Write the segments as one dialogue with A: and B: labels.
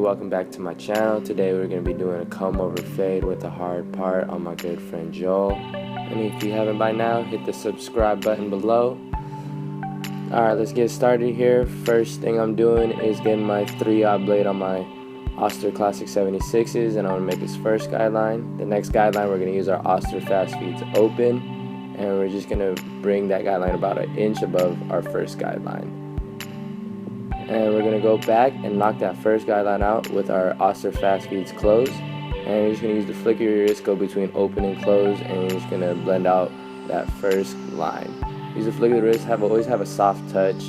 A: welcome back to my channel. Today we're going to be doing a comb over fade with a hard part on my good friend Joel. And if you haven't by now, hit the subscribe button below. Alright, let's get started here. First thing I'm doing is getting my 3/0 blade on my Oster Classic 76s, and I'm going to make this first guideline. The next guideline we're going to use our Oster Fast Feeds Open, and we're just going to bring that guideline about an inch above our first guideline. And we're going to go back and knock that first guideline out with our Oster Fast Feeds Close. And you're just going to use the flick of your wrist, go between open and close, and you're just going to blend out that first line. Use the flick of the wrist, always have a soft touch,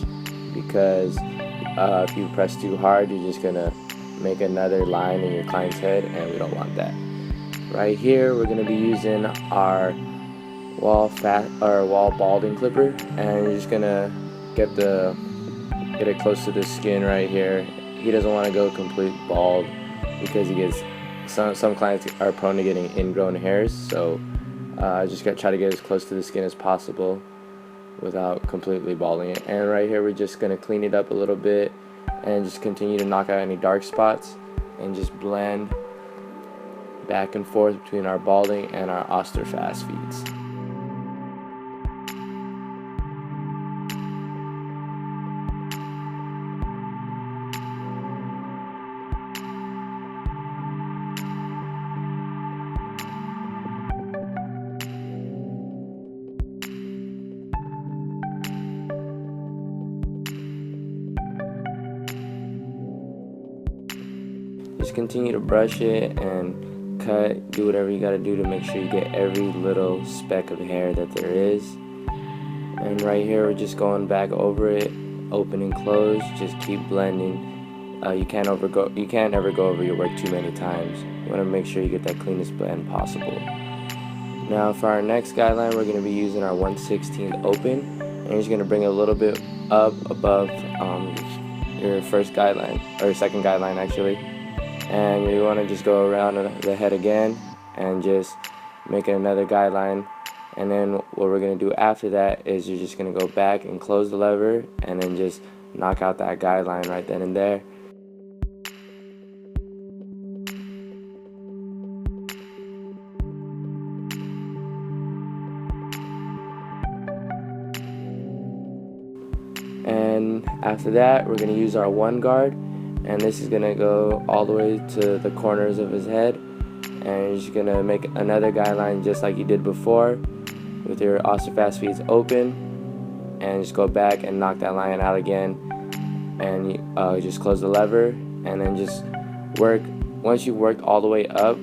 A: because if you press too hard, you're just going to make another line in your client's head, and we don't want that. Right here, we're going to be using our wall balding clipper, and you're just going to get it close to the skin right here. He doesn't want to go complete bald because he gets some clients are prone to getting ingrown hairs, so just try to get as close to the skin as possible without completely balding it. And right here we're just going to clean it up a little bit and just continue to knock out any dark spots and just blend back and forth between our balding and our Oster Fast Feeds. Just continue to brush it and cut, do whatever you gotta do to make sure you get every little speck of hair that there is. And right here we're just going back over it, open and close, just keep blending. You can't ever go over your work too many times. You wanna make sure you get that cleanest blend possible. Now for our next guideline, we're gonna be using our 1/16 open, and you're just gonna bring it a little bit up above your first guideline, or second guideline actually. And you want to just go around the head again and just make it another guideline. And then what we're going to do after that is you're just going to go back and close the lever and then just knock out that guideline right then and there. And after that we're going to use our 1 guard. And this is going to go all the way to the corners of his head, and you're just going to make another guideline just like you did before with your Oster Fast Feeds Open, and just go back and knock that line out again, and you just close the lever, and then just work. Once you've worked all the way up,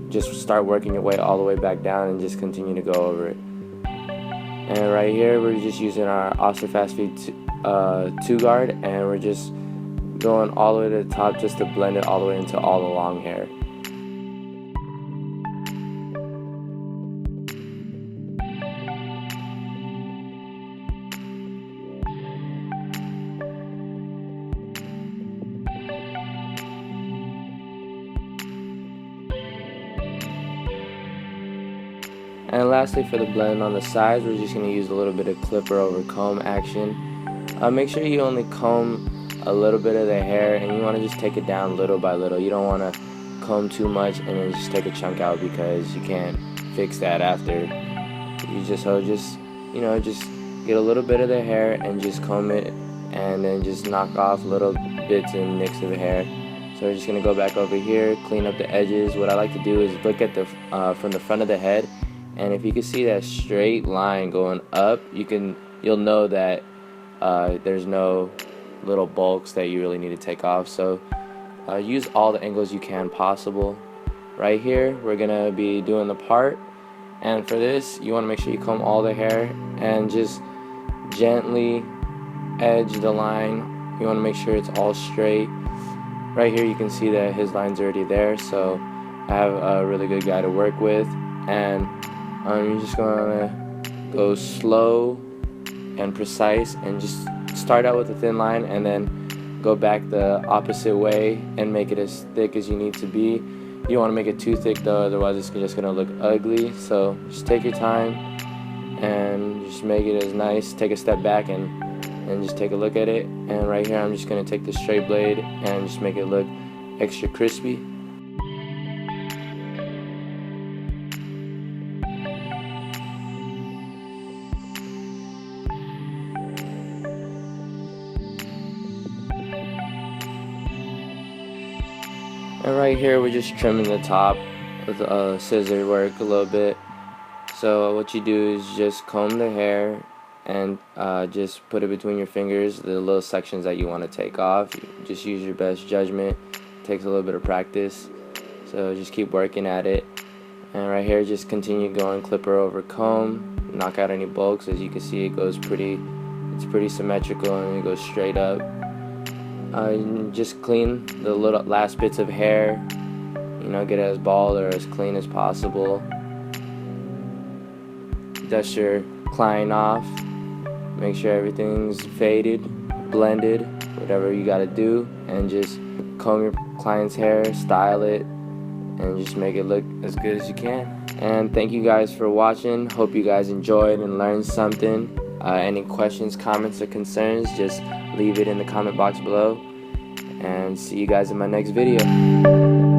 A: just start working your way all the way back down and just continue to go over it. And right here we're just using our Oster Fast Feed 2 guard, and we're just going all the way to the top just to blend it all the way into all the long hair. And lastly, for the blend on the sides, we're just going to use a little bit of clipper over comb action. Make sure you only comb a little bit of the hair, and you want to just take it down little by little. You don't want to comb too much and then just take a chunk out, because you can't fix that after. You just get a little bit of the hair and just comb it, and then just knock off little bits and nicks of hair. So we're just gonna go back over here, clean up the edges. What I like to do is look at the from the front of the head, and if you can see that straight line going up, you'll know that there's no little bulks that you really need to take off. So use all the angles you can possible. Right here we're gonna be doing the part, and for this you want to make sure you comb all the hair and just gently edge the line. You want to make sure it's all straight. Right here you can see that his line's already there, so I have a really good guy to work with. And you're just gonna go slow and precise, and just start out with a thin line and then go back the opposite way and make it as thick as you need to be. You don't want to make it too thick though, otherwise it's just going to look ugly. So just take your time and just make it as nice. Take a step back and just take a look at it. And right here I'm just going to take the straight blade and just make it look extra crispy. And right here we're just trimming the top with scissor work a little bit. So what you do is just comb the hair and just put it between your fingers, the little sections that you want to take off. You just use your best judgment. It takes a little bit of practice, so just keep working at it. And right here, just continue going clipper over comb, knock out any bulks. As you can see, it goes it's pretty symmetrical and it goes straight up. Just clean the little last bits of hair, you know, get it as bald or as clean as possible. Dust your client off, make sure everything's faded, blended, whatever you gotta do, and just comb your client's hair, style it, and just make it look as good as you can. And thank you guys for watching. Hope you guys enjoyed and learned something. Any questions, comments, or concerns, just leave it in the comment box below, and see you guys in my next video.